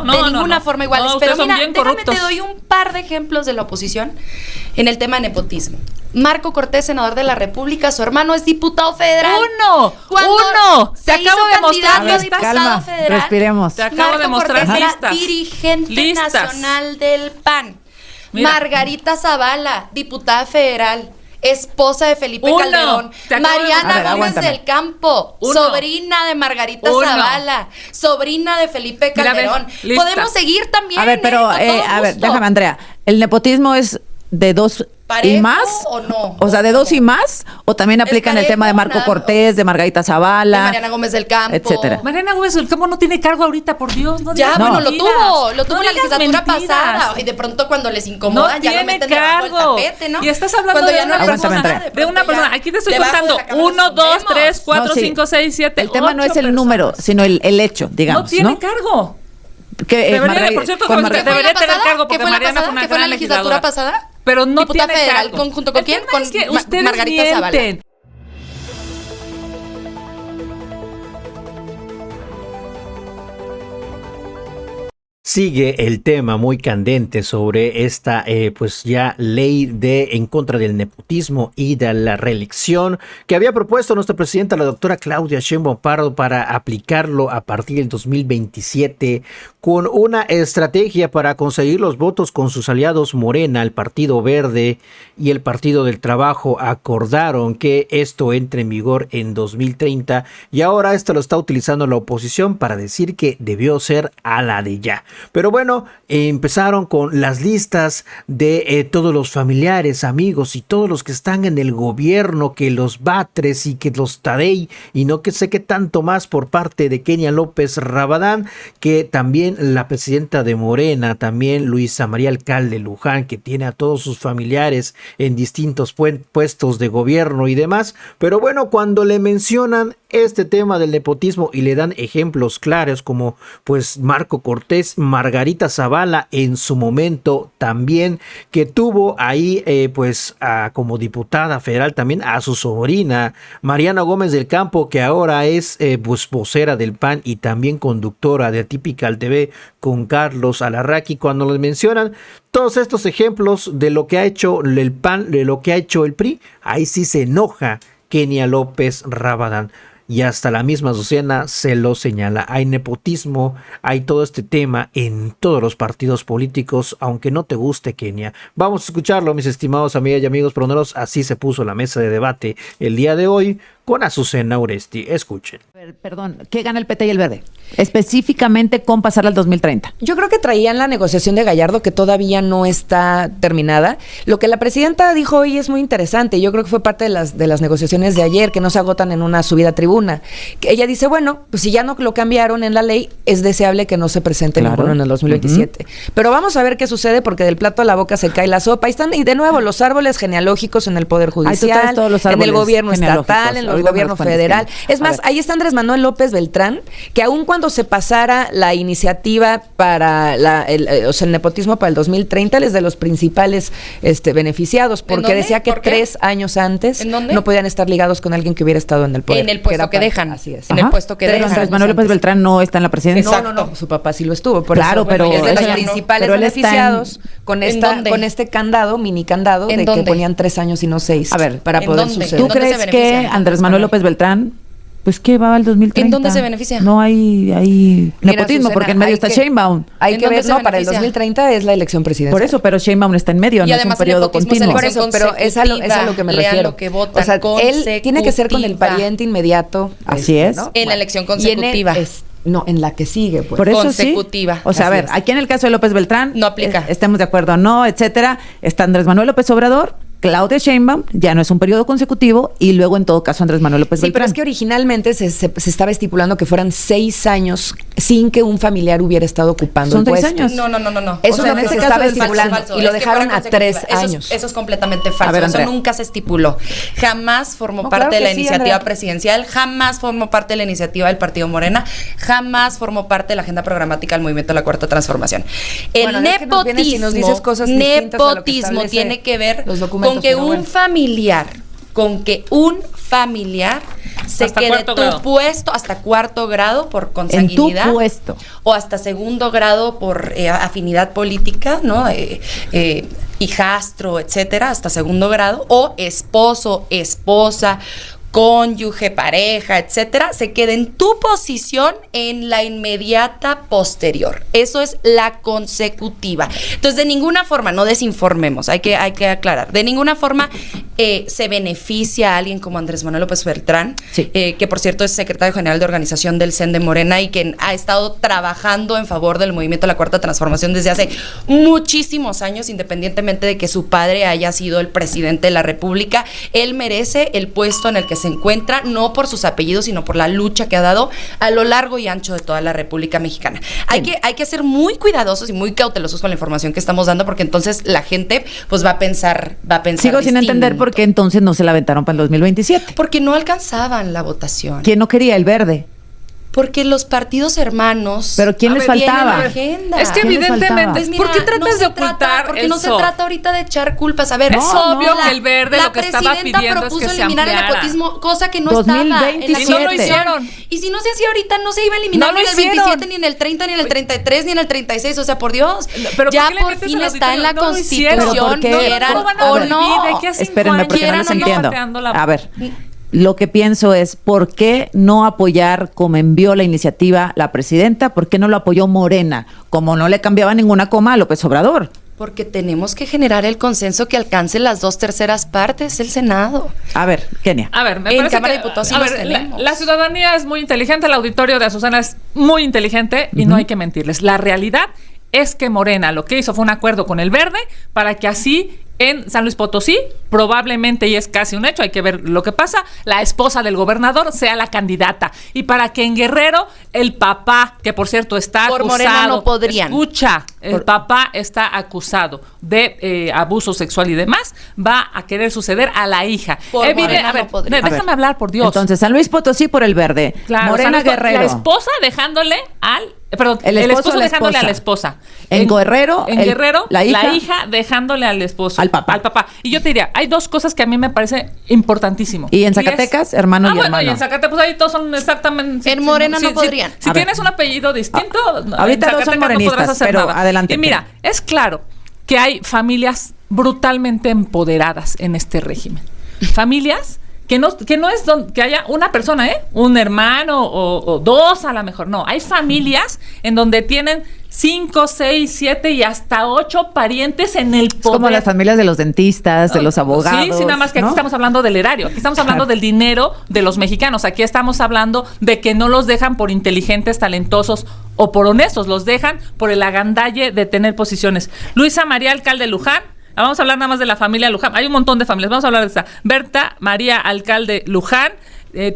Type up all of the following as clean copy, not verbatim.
de ninguna forma iguales. No, pero mira, déjame te doy un par de ejemplos de la oposición en el tema de nepotismo. Marco Cortés, senador de la República, su hermano es diputado federal. ¡Uno! Se acabo de mostrar calma, federal, respiremos. Te acabo Marco de mostrar Cortés listas. era dirigente nacional del PAN. Mira. Margarita Zavala, diputada federal, esposa de Felipe Calderón. Mariana Gómez del Campo, sobrina de Margarita Zavala, sobrina de Felipe Calderón. Mira, podemos seguir también. A ver, pero, déjame, Andrea. ¿El nepotismo es de dos y más? ¿O no? O sea, ¿de dos y más? ¿O también aplican el tema de Marco Cortés, de Margarita Zavala? De Mariana Gómez del Campo. Etcétera. Mariana Gómez del Campo no tiene cargo ahorita, por Dios. No ya, digas bueno, mentiras. lo tuvo en la digas legislatura mentiras. pasada. Y de pronto cuando les incomoda, No ya lo tiene meten debajo del cargo. tapete, ¿no? Y estás hablando Cuando de ya no una Aguántame, persona. Andrea. De una persona. Aquí te estoy Debajo de contando. la cama 1, 2, nos 3, 4, No, sí. 5, 6, 7. El tema no es el número, sino el hecho, digamos. No tiene cargo. Que, Por cierto, debería tener cargo porque Mariana fue una ¿Qué fue la gran legislatura legisladora. pasada? Pero no Diputada tiene federal, cargo. ¿junto con quién? El tema Con es que ustedes Margarita Zavala. mienten. Sigue el tema muy candente sobre esta pues ya ley en contra del nepotismo y de la reelección que había propuesto nuestra presidenta, la doctora Claudia Sheinbaum Pardo, para aplicarlo a partir del 2027 con una estrategia para conseguir los votos con sus aliados Morena, el Partido Verde y el Partido del Trabajo. Acordaron que esto entre en vigor en 2030 y ahora esto lo está utilizando la oposición para decir que debió ser a la de ya. Pero bueno, empezaron con las listas de todos los familiares, amigos y todos los que están en el gobierno, que los Batres y que los Tadei y no que sé qué tanto más por parte de Kenia López Rabadán, que también la presidenta de Morena, también Luisa María Alcalde Luján, que tiene a todos sus familiares en distintos puestos de gobierno y demás. Pero bueno, cuando le mencionan este tema del nepotismo y le dan ejemplos claros como pues Marco Cortés, Margarita Zavala en su momento también, que tuvo ahí como diputada federal también a su sobrina Mariana Gómez del Campo, que ahora es vocera del PAN y también conductora de Atypical TV con Carlos Alarraqui. Cuando les mencionan todos estos ejemplos de lo que ha hecho el PAN, de lo que ha hecho el PRI, ahí sí se enoja Kenia López Rabadán. Y hasta la misma Azucena se lo señala. Hay nepotismo, hay todo este tema en todos los partidos políticos, aunque no te guste, Kenia. Vamos a escucharlo, mis estimados amigas y amigos proneros. Así se puso la mesa de debate el día de hoy con Azucena Uresti. Escuchen. Perdón, ¿qué gana el PT y el Verde? Específicamente con pasar al 2030. Yo creo que traían la negociación de Gallardo, que todavía no está terminada. Lo que la presidenta dijo hoy es muy interesante. Yo creo que fue parte de las negociaciones de ayer, que no se agotan en una subida a tribuna. Que ella dice, bueno, pues si ya no lo cambiaron en la ley, es deseable que no se presente ninguno en el 2027. Pero vamos a ver qué sucede, porque del plato a la boca se cae la sopa. Ahí están, y de nuevo, los árboles genealógicos en el Poder Judicial, en el gobierno estatal, en el gobierno federal. Es más, ahí está Andrés Manuel López Beltrán, que aun cuando se pasara la iniciativa para el nepotismo para el 2030, él es de los principales beneficiados, porque decía que 3 años antes no podían estar ligados con alguien que hubiera estado en el poder. En el puesto que dejan. Así es. En el puesto que dejan. Andrés Manuel López Beltrán no está en la presidencia. No, su papá sí lo estuvo. Claro, eso, pero es de los ella principales pero él beneficiados con ¿En este candado, mini candado, de que ponían 3 años y no 6. A ver, para ¿en poder dónde? suceder. ¿Tú crees que Andrés Manuel López Beltrán, pues qué va al 2030? ¿En dónde se beneficia? No hay nepotismo, Susana, porque en medio está Sheinbaum. Hay ¿En que dónde ver, se no, para el beneficia? 2030 es la elección presidencial. Por eso, pero Sheinbaum está en medio, Y no es un además el periodo nepotismo es continuo. Por eso, pero es a lo que me Lean refiero. lo que votan, o sea, él tiene que ser con el consecutiva. pariente inmediato. Así es. ¿no? En la elección Y en consecutiva. en la que sigue, pues. Por eso consecutiva. sí. O sea, a Así ver, es. aquí en el caso de López Beltrán, No aplica. Estemos de acuerdo o no, etcétera. Está Andrés Manuel López Obrador, Claudia Sheinbaum, ya no es un periodo consecutivo, y luego en todo caso Andrés Manuel López Sí, Beltrán. pero es que originalmente se estaba estipulando que fueran 6 años sin que un familiar hubiera estado ocupando Son el 6 puesto. años. No. Eso O sea, es lo que se caso estaba es falso, estipulando. Y lo Es que dejaron fuera a 3 consecutiva. años. Eso es completamente falso. A ver, Eso Andrea. nunca se estipuló. Jamás formó No, parte claro de la que sí, iniciativa Andrea. presidencial, jamás formó parte de la iniciativa del Partido Morena, jamás formó parte de la agenda programática del Movimiento de la Cuarta Transformación. El Bueno, es que nos vienes y nos dices cosas distintas a lo que nepotismo establece tiene que ver los documentos, con que pero un bueno. familiar, familiar se Hasta quede cuarto tu grado. puesto hasta cuarto grado por En consanguinidad. tu puesto. O hasta segundo grado por afinidad política, ¿no? Hijastro, etcétera, hasta segundo grado. O esposo, esposa, cónyuge, pareja, etcétera, se quede en tu posición en la inmediata posterior. Eso es la consecutiva. Entonces, de ninguna forma, no desinformemos, hay que aclarar, de ninguna forma se beneficia a alguien como Andrés Manuel López Beltrán, Sí. que por cierto es secretario general de organización del CEN de Morena y que ha estado trabajando en favor del movimiento de la Cuarta Transformación desde hace muchísimos años, independientemente de que su padre haya sido el presidente de la República. Él merece el puesto en el que se encuentra, no por sus apellidos, sino por la lucha que ha dado a lo largo y ancho de toda la República Mexicana. Hay que ser muy cuidadosos y muy cautelosos con la información que estamos dando, porque entonces la gente pues va a pensar Sigo sin distinto. entender por qué entonces no se la aventaron para el 2027. Porque no alcanzaban la votación. ¿Quién no quería el verde? Porque los partidos hermanos. ¿Pero quién A les ver, tienen faltaba? agenda. Es que ¿Quién les faltaba? evidentemente, Pues mira, ¿por qué tratas no de se trata- ocultar Porque eso? no se trata ahorita de echar culpas. A ver, Es obvio que el verde lo que estaba La pidiendo presidenta es propuso que se eliminar el ampliara. nepotismo, cosa que no 2027. estaba en la Y no lo Constitución. hicieron. Y si no se hacía ahorita, no se iba a eliminar No lo ni en el hicieron. 27, ni en el 30, ni en el 33, ni en el 36. O sea, por Dios. Pero ya ¿por qué le por metes fin al está en la auditorio? No lo hicieron. Constitución, ¿Pero por qué? quieran ¿Cómo van a o olvidar no. de que hace 5 Espérenme, años porque no quieran les o no, entiendo. pateando la- A ver, lo que pienso es, ¿por qué no apoyar como envió la iniciativa la presidenta? ¿Por qué no lo apoyó Morena? Como no le cambiaba ninguna coma a López Obrador. Porque tenemos que generar el consenso que alcance las 2/3 partes del Senado. A ver, Kenia. A ver, me En parece Cámara que de Diputados sí a los ver, tenemos. la ciudadanía es muy inteligente, el auditorio de Azucena es muy inteligente y no hay que mentirles. La realidad es que Morena lo que hizo fue un acuerdo con el Verde para que así en San Luis Potosí, probablemente, y es casi un hecho, hay que ver lo que pasa, la esposa del gobernador sea la candidata. Y para que en Guerrero el papá, que por cierto está Por acusado, Morena no podrían. escucha, el papá está acusado de abuso sexual y demás, va a querer suceder a la hija. Por Morena a ver, no podría. déjame hablar, por Dios. Entonces, San Luis Potosí por el verde. Claro, Morena San Luis, Guerrero. la esposa dejándole al... Perdón, El el esposo esposo a la dejándole a la esposa. esposa. En Guerrero, En Guerrero, la hija dejándole al esposo. Al papá. Y yo te diría, hay dos cosas que a mí me parece importantísimo. ¿Y en Zacatecas, hermano y bueno, hermano? y en Zacatecas, pues ahí todos son exactamente... En Morena no podrían. Si A ver. tienes un apellido distinto... ahorita en dos son Zacatecas morenistas, no podrás hacer pero nada. adelante, Y mira, es claro que hay familias brutalmente empoderadas en este régimen. Familias que no es que haya una persona, un hermano o dos a lo mejor. No, hay familias en donde tienen 5, 6, 7 y hasta 8 parientes en el poder. Es como las familias de los dentistas, de los abogados. Sí, nada más que ¿no? aquí estamos hablando del erario, aquí estamos hablando del dinero de los mexicanos, aquí estamos hablando de que no los dejan por inteligentes, talentosos o por honestos, los dejan por el agandalle de tener posiciones. Luisa María Alcalde Luján, vamos a hablar nada más de la familia Luján, hay un montón de familias, vamos a hablar de esta. Berta María Alcalde Luján,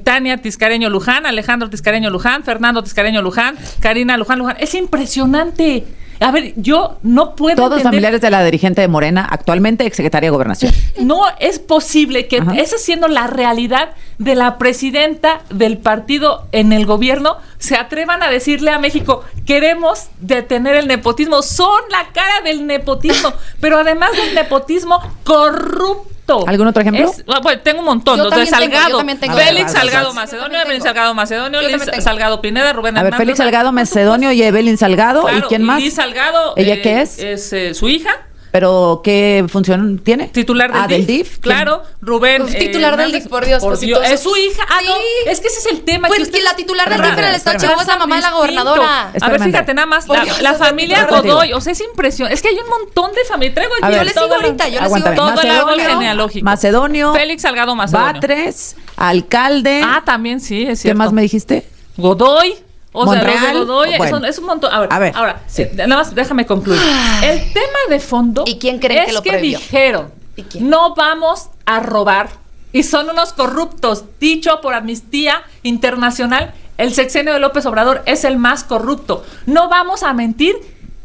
Tania Tiscareño Luján, Alejandro Tiscareño Luján, Fernando Tiscareño Luján, Karina Luján. Es impresionante. A ver, yo no puedo Todos entender. familiares de la dirigente de Morena, actualmente exsecretaria de Gobernación. No es posible que Ajá. esa siendo la realidad de la presidenta del partido en el gobierno, se atrevan a decirle a México, queremos detener el nepotismo. Son la cara del nepotismo, pero además del nepotismo corrupto. ¿Algún otro ejemplo? Bueno, tengo un montón. Yo Los de también tengo, Salgado, yo también tengo. Félix A ver, Salgado vas. Macedonio, Yo también Evelyn tengo. Salgado Macedonio, Yo Liz también tengo. Salgado Pineda, Rubén A ver, Hernández. Félix Salgado Macedonio y Evelyn Salgado. Claro, ¿Y quién más? Liz Salgado. ¿Ella qué es? Es su hija. ¿Pero qué función tiene? Titular del del DIF. DIF. Claro, Rubén. Pues, titular del Hernández. DIF, por Dios, pues, entonces- Es su hija. Ah, Sí. no. Es que ese es el tema. Pues que que ustedes- la titular del Espérame, DIF en el estado de espérame. Chihuahua es la mamá de la Distinto. gobernadora. A ver, Espérame. fíjate nada más. Por La, Dios, la eso es familia distinto. Godoy. O sea, es impresión. Es que hay un montón de familias. Traigo A aquí ver. Yo le sigo todo el- ahorita, yo le Aguántame. sigo todo el árbol Macedonio, genealógico. Macedonio, Félix Salgado Macedonio. Batres, alcalde. Ah, también sí, es ¿Qué cierto. más me dijiste? Godoy. O sea, Monreal, los de Godoy bueno. es un montón. A ver, ahora, sí. nada más déjame concluir. El tema de fondo ¿Y quién creen es que lo que previó? dijeron, ¿Y quién? no vamos a robar. Y son unos corruptos. Dicho por Amnistía Internacional, el sexenio de López Obrador es el más corrupto. No vamos a mentir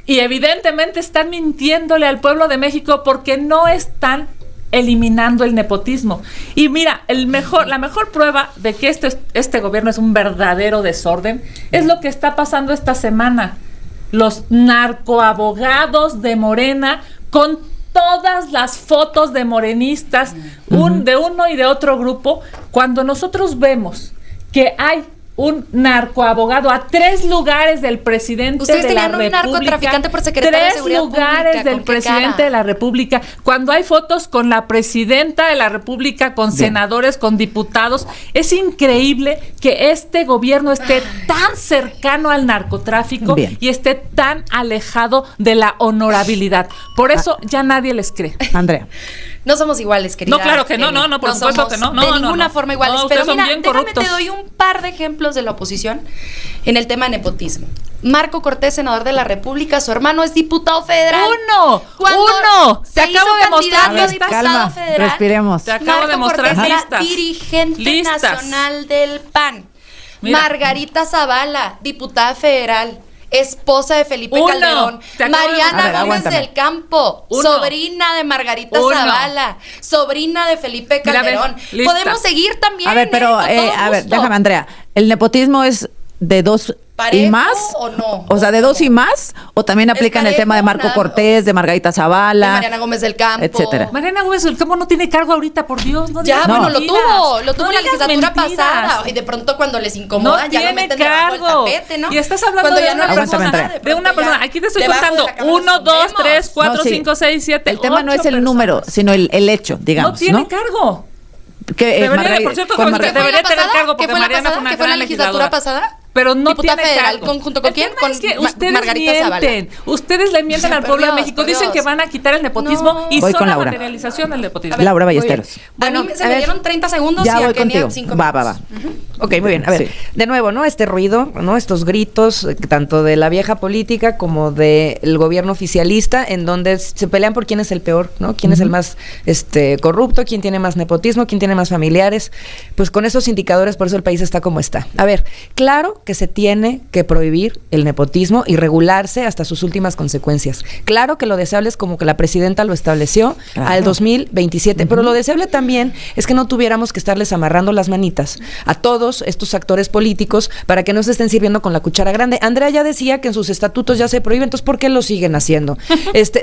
y evidentemente están mintiéndole al pueblo de México porque no están eliminando el nepotismo. Y mira, la mejor prueba de que este gobierno es un verdadero desorden es lo que está pasando esta semana. Los narcoabogados de Morena con todas las fotos de morenistas, de uno y de otro grupo, cuando nosotros vemos que hay un narcoabogado a 3 lugares del presidente Ustedes de la tenían un República. narcotraficante por secretario de Seguridad 3 lugares Pública, del ¿con qué presidente cara? de la República. Cuando hay fotos con la presidenta de la República, con senadores, con diputados, es increíble que este gobierno esté tan cercano al narcotráfico y esté tan alejado de la honorabilidad. Por eso ya nadie les cree. Andrea. No somos iguales, querida. No, claro que no, por supuesto somos que no. De ninguna forma iguales. No, pero ustedes son mira, bien déjame corruptos. te doy un par de ejemplos de la oposición en el tema de nepotismo. Marco Cortés, senador de la República, su hermano es diputado federal. ¡Uno! Se acabo hizo de mostrar candidato a listas. diputado Calma, federal. respiremos. Te acabo Marco de mostrar Cortés era listas. dirigente Listas. nacional del PAN. Mira. Margarita Zavala, diputada federal. Esposa de Felipe Uno. Calderón. Te acabo de- Mariana A ver, Gómez aguántame. del Campo. Uno. Sobrina de Margarita Uno. Zavala. Sobrina de Felipe Mira, a ver, Calderón. lista. Podemos seguir también. A ver, pero, con todo a ver, gusto. déjame, Andrea. ¿El nepotismo es de 2 y ¿Parejo más? o no? O sea, ¿de 2 y más? ¿O también aplican el parejo, tema de Marco nada, Cortés, de Margarita De Zavala? Mariana Gómez del Campo. etcétera. Mariana Gómez del Campo no tiene cargo ahorita, por Dios. No Ya, digas bueno, lo mentiras. tuvo en la No digas legislatura mentiras. pasada. Y de pronto cuando les incomoda, No ya lo tiene meten debajo del cargo. tapete, ¿no? Y estás hablando Cuando de ya no una les persona, gusta, Andrea. De una pronto persona. ya Aquí te estoy debajo de contando. la cama nos 1, 2, escondemos. 3, 4, No, sí. 5, 6, 7. El tema no es el número, sino el hecho, digamos, No tiene ¿no? cargo. Que, Debería, por cierto, con que Margarita- debería ¿Qué fue la tener pasada? cargo ¿Qué porque fue la Mariana fue pasada? una ¿Qué fue la gran legislatura legisladora. pasada? Pero no Diputada tiene federal, cargo. ¿junto con quién? El tema Con es que Ma- ustedes Margarita Zavala. mienten. Ustedes le mienten al Por pueblo de Dios, México. por Dicen Dios. que van a quitar el nepotismo No. y Voy son con la Laura. materialización del nepotismo. Laura Muy bien. Ballesteros. Bueno, a mí se a me ver. dieron 30 segundos Ya y a voy Kenia contigo. 5 Va, minutos. va, va. Ok, muy bien. A ver, Sí. de nuevo, ¿no? Este ruido, ¿no? Estos gritos, tanto de la vieja política como del gobierno oficialista, en donde se pelean por quién es el peor, ¿no? Quién es el más corrupto, quién tiene más nepotismo, quién tiene más familiares. Pues con esos indicadores, por eso el país está como está. A ver, claro que se tiene que prohibir el nepotismo y regularse hasta sus últimas consecuencias. Claro que lo deseable es como que la presidenta lo estableció Claro. al 2027, pero lo deseable también es que no tuviéramos que estarles amarrando las manitas a todos estos actores políticos para que no se estén sirviendo con la cuchara grande. Andrea ya decía que en sus estatutos ya se prohíbe, entonces ¿por qué lo siguen haciendo?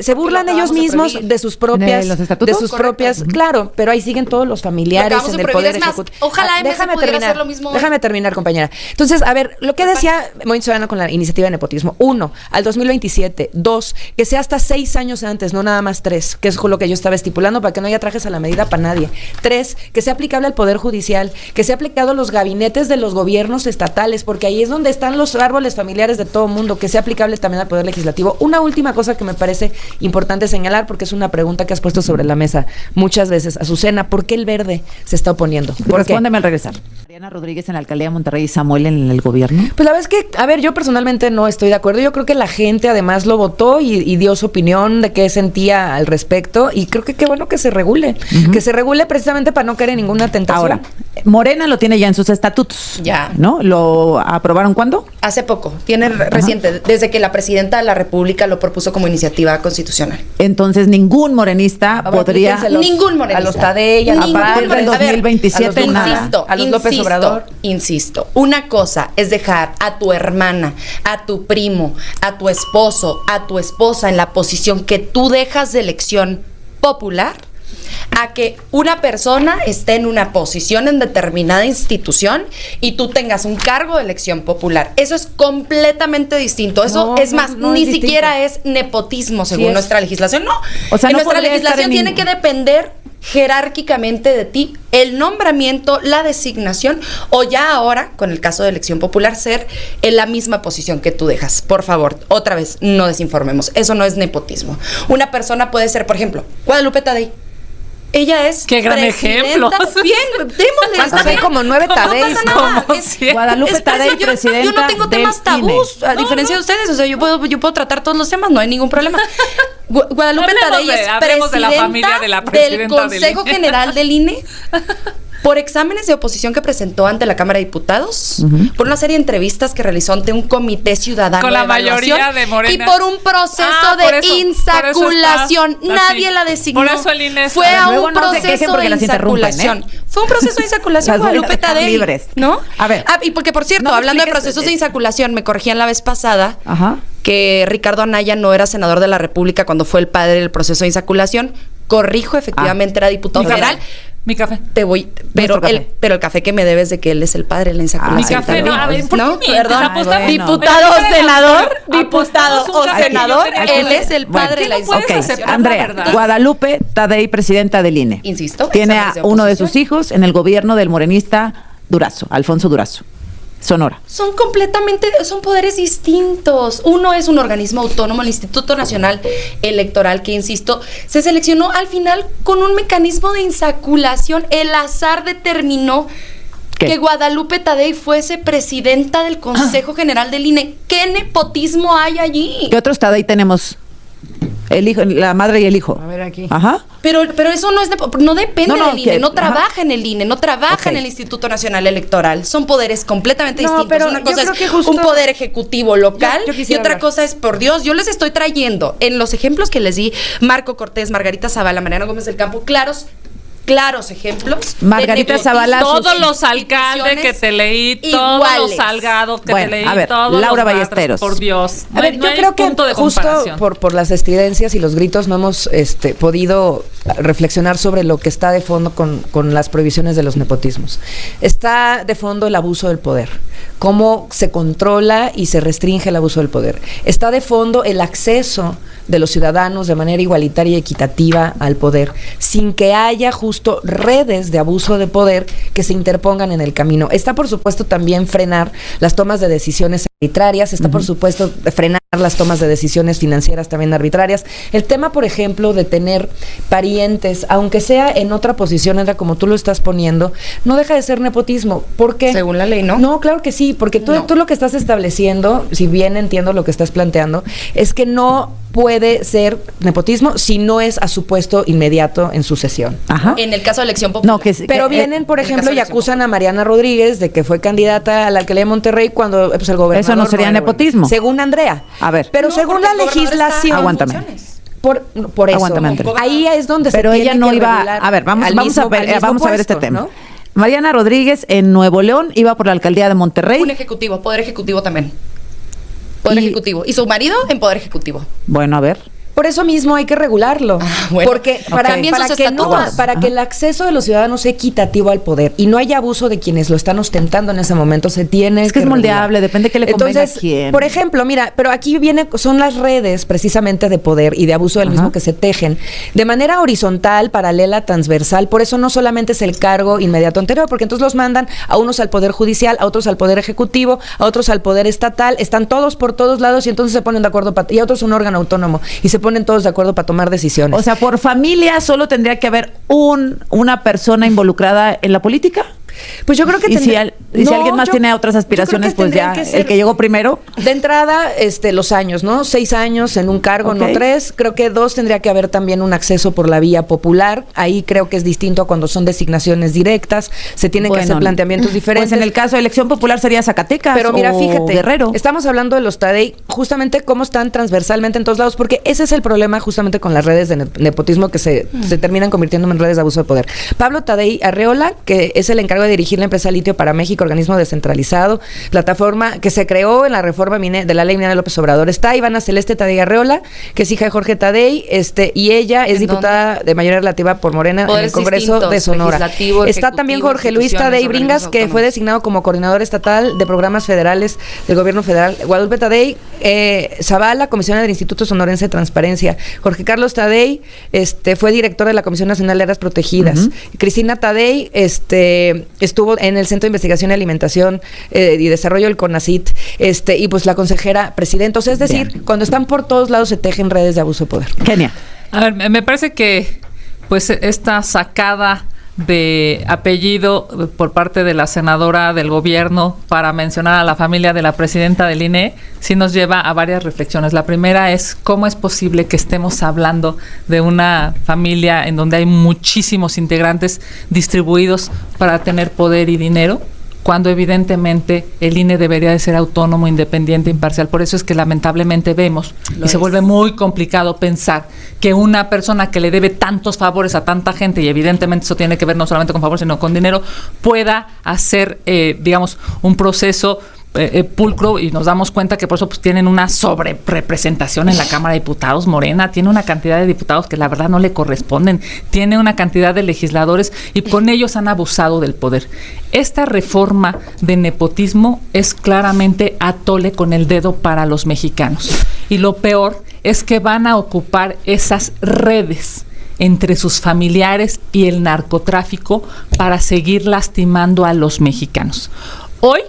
Se burlan Lo ellos acabamos de mismos prohibir. de sus propias ¿En los estatutos? de sus Correcto. propias, claro, pero ahí siguen todos los Lo familiares acabamos en de el prohibir. poder Es más, ejecutivo. ojalá MC pudiera hacer lo mismo hoy. Déjame terminar, compañera. Entonces, a ver, lo que decía Movimiento Ciudadano con la iniciativa de nepotismo, 1, al 2027, 2, que sea hasta 6 años antes, no nada más 3, que es lo que yo estaba estipulando para que no haya trajes a la medida para nadie. 3, que sea aplicable al Poder Judicial, que sea aplicado a los gabinetes de los gobiernos estatales, porque ahí es donde están los árboles familiares de todo mundo, que sea aplicable también al Poder Legislativo. Una última cosa que me parece importante señalar, porque es una pregunta que has puesto sobre la mesa muchas veces, Azucena, ¿por qué el verde se está oponiendo? ¿Por qué? Respóndeme al regresar. Mariana Rodríguez en la alcaldía de Monterrey y Samuel en el gobierno. Pues la verdad es que, a ver, yo personalmente no estoy de acuerdo. Yo creo que la gente además lo votó y dio su opinión de qué sentía al respecto. Y creo que qué bueno que se regule. Que se regule precisamente para no caer en ninguna tentación. Ahora, Morena lo tiene ya en sus estatutos. Ya. ¿No? ¿Lo aprobaron cuándo? Hace poco, tiene reciente, desde que la presidenta de la República lo propuso como iniciativa constitucional. Entonces ningún morenista A ver, podría... aplíquenselo. Ningún morenista. A los Tadei, a Ningún partir del morenista. A ver, 2027 a los nada. Insisto, A los López Obrador. Insisto, una cosa es dejar a tu hermana, a tu primo, a tu esposo, a tu esposa en la posición que tú dejas de elección popular, a que una persona esté en una posición en determinada institución y tú tengas un cargo de elección popular. Eso es completamente distinto. Eso No, es no, más, no es ni distinto. siquiera es nepotismo según es. nuestra legislación. No, O sea, en no nuestra podría estar legislación en tiene ningún- que depender jerárquicamente de ti el nombramiento, la designación o ya ahora, con el caso de elección popular, ser en la misma posición que tú dejas. Por favor, otra vez, no desinformemos. Eso no es nepotismo. Una persona puede ser, por ejemplo, Guadalupe Tadei. Ella es ¡Qué gran presidenta- ejemplo! Bien, démosle. ¿Cuántos está hay? bien. Como 9 No pasa Tadeis, nada. como Es- 100. Guadalupe Tadei, yo presidenta no tengo del temas tabús, a diferencia de ustedes. O sea, yo puedo tratar todos los temas, no hay ningún problema. Guadalupe Hablemos Tadei es hablemos de la presidenta familia de la del presidenta del Consejo INE. General del INE por exámenes de oposición que presentó ante la Cámara de Diputados, por una serie de entrevistas que realizó ante un comité ciudadano Con la de evaluación, mayoría de Morena. y por un proceso por de eso insaculación. está Nadie así. la designó. Por eso el INE Fue está- a Luego un no se proceso quejen porque de las interrumpen, insaculación. ¿eh? Fue un proceso de insaculación, Las voy a Guadalupe dejar Tadei, libres. ¿no? A ver. Y porque, por cierto, No me hablando de expliques, procesos de insaculación, me corregían la vez pasada. Ajá. que Ricardo Anaya no era senador de la República cuando fue el padre del proceso de insaculación. Corrijo, efectivamente era diputado federal. Mi café. Pero el café que me debes de que él es el padre de la insaculación. Mi café, no, a ver, ¿por ¿no? qué Perdón. bueno. Diputado, senador, Apostamos un café. senador, Yo él es el padre de la puedes Ok, insaculación. aceptar la Andrea, verdad. Guadalupe Tadei, presidenta del INE. Insisto, Tiene esa no a es de uno de oposición. sus hijos en el gobierno del morenista Durazo, Alfonso Durazo, Sonora. Son poderes distintos. Uno es un organismo autónomo, el Instituto Nacional Electoral, que, insisto, se seleccionó al final con un mecanismo de insaculación. El azar determinó ¿Qué? que Guadalupe Tadei fuese presidenta del Consejo General del INE. ¿Qué nepotismo hay allí? ¿Qué otros Tadei tenemos? El hijo, la madre y el hijo. A ver aquí. Ajá. Pero eso no depende No, del INE, que- no ajá. trabaja en el INE, no trabaja Ok. en el Instituto Nacional Electoral. Son poderes completamente No, distintos. pero Una yo cosa creo es que justo- un poder ejecutivo local Yo y quisiera otra hablar. cosa es, por Dios, yo les estoy trayendo en los ejemplos que les di, Marco Cortés, Margarita Zavala, Mariana Gómez del Campo, claros ejemplos. de Margarita nepotismo. Zavala, Todos los alcaldes que te leí, todos los iguales. Salgados que Bueno, te leí, a ver, todos Laura los Barras, Ballesteros. por Dios. A ver, No yo hay creo que punto de justo comparación. por las estridencias y los gritos no hemos podido reflexionar sobre lo que está de fondo con las prohibiciones de los nepotismos. Está de fondo el abuso del poder, cómo se controla y se restringe el abuso del poder. Está de fondo el acceso de los ciudadanos de manera igualitaria y equitativa al poder, sin que haya justo redes de abuso de poder que se interpongan en el camino. Está, por supuesto, también frenar las tomas de decisiones arbitrarias, está, por supuesto, frenar las tomas de decisiones financieras también arbitrarias. El tema, por ejemplo, de tener parientes, aunque sea en otra posición, era como tú lo estás poniendo, no deja de ser nepotismo. ¿Por qué? Según la ley, ¿no? No, claro que sí, porque tú lo que estás estableciendo, si bien entiendo lo que estás planteando, es que no puede ser nepotismo si no es a su puesto inmediato en sucesión. Ajá. En el caso de elección popular. No, que Pero que- vienen, por en el ejemplo, caso de y acusan a Mariana Rodríguez de que fue candidata a la alcaldía de Monterrey cuando pues, el gobernador... Eso no sería era nepotismo. Según Andrea. A ver. Pero No, según porque la el gobernador está legislación... en Aguántame. funciones. Por eso. Aguántame, Andrea. Ahí es donde Pero se ella tiene no que iba. regular A ver, vamos al a mismo- ver, al mismo vamos a ver este puesto, tema. ¿no? Mariana Rodríguez en Nuevo León iba por la alcaldía de Monterrey. Un ejecutivo, poder ejecutivo también. Poder Y- ejecutivo. Y su marido en poder ejecutivo. Bueno, a ver. Por eso mismo hay que regularlo. Bueno. Porque Ok. También sus estatutos. para que el acceso de los ciudadanos sea equitativo al poder y no haya abuso de quienes lo están ostentando en ese momento, se tiene Es que es regular. moldeable, depende de qué le convenga a Entonces, quién. por ejemplo, mira, pero aquí son las redes precisamente de poder y de abuso del mismo que se tejen de manera horizontal, paralela, transversal. Por eso no solamente es el cargo inmediato anterior, porque entonces los mandan a unos al Poder Judicial, a otros al Poder Ejecutivo, a otros al Poder Estatal, están todos por todos lados y entonces se ponen de acuerdo, y a otros un órgano autónomo y se ponen todos de acuerdo para tomar decisiones. O sea, por familia solo tendría que haber una persona involucrada en la política. Pues yo creo que Y si, si No, alguien más yo- tiene otras yo aspiraciones, creo que pues ya tendrían que ser- el que llegó primero. De entrada, los años, ¿no? 6 años en un cargo, Ok. no 3. Creo que 2 tendría que haber también un acceso por la vía popular. Ahí creo que es distinto a cuando son designaciones directas. Se tienen que hacer planteamientos diferentes. Pues en el caso de elección popular sería Zacatecas. Pero mira, o fíjate, Guerrero. estamos hablando de los Tadei, justamente cómo están transversalmente en todos lados, porque ese es el problema justamente con las redes de nepotismo que se terminan convirtiendo en redes de abuso de poder. Pablo Tadei Arreola, que es el encargado de dirigir la empresa Litio para México, organismo descentralizado, plataforma que se creó en la reforma de la ley minera de López Obrador. Está Ivana Celeste Tadei Arreola, que es hija de Jorge Tadei, y ella es ¿En diputada de mayoría relativa por Morena en el Poderes Congreso de distintos, Sonora. legislativo, Está también ejecutivo, Jorge Luis instituciones, Tadei Bringas, organismos que fue autónomos. designado como coordinador estatal de programas federales del gobierno federal. Guadalupe Tadei, Zavala, comisionada del Instituto Sonorense de Transparencia. Jorge Carlos Tadei, fue director de la Comisión Nacional de Áreas Protegidas. Cristina Tadei, estuvo en el Centro de Investigación y Alimentación y Desarrollo del CONACYT, y pues la consejera presidenta. O sea, es decir, Bien. cuando están por todos lados se tejen redes de abuso de poder. Kenia. A ver, me parece que pues esta sacada de apellido por parte de la senadora del gobierno para mencionar a la familia de la presidenta del INE sí nos lleva a varias reflexiones. La primera es cómo es posible que estemos hablando de una familia en donde hay muchísimos integrantes distribuidos para tener poder y dinero, cuando evidentemente el INE debería de ser autónomo, independiente, imparcial. Por eso es que lamentablemente vemos y se vuelve muy complicado pensar que una persona que le debe tantos favores a tanta gente, y evidentemente eso tiene que ver no solamente con favores, sino con dinero, pueda hacer, digamos, un proceso pulcro, y nos damos cuenta que por eso pues tienen una sobrerepresentación en la Cámara de Diputados. Morena tiene una cantidad de diputados que la verdad no le corresponden, tiene una cantidad de legisladores y con ellos han abusado del poder. Esta reforma de nepotismo es claramente atole con el dedo para los mexicanos, y lo peor es que van a ocupar esas redes entre sus familiares y el narcotráfico para seguir lastimando a los mexicanos. Hoy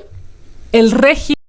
el régimen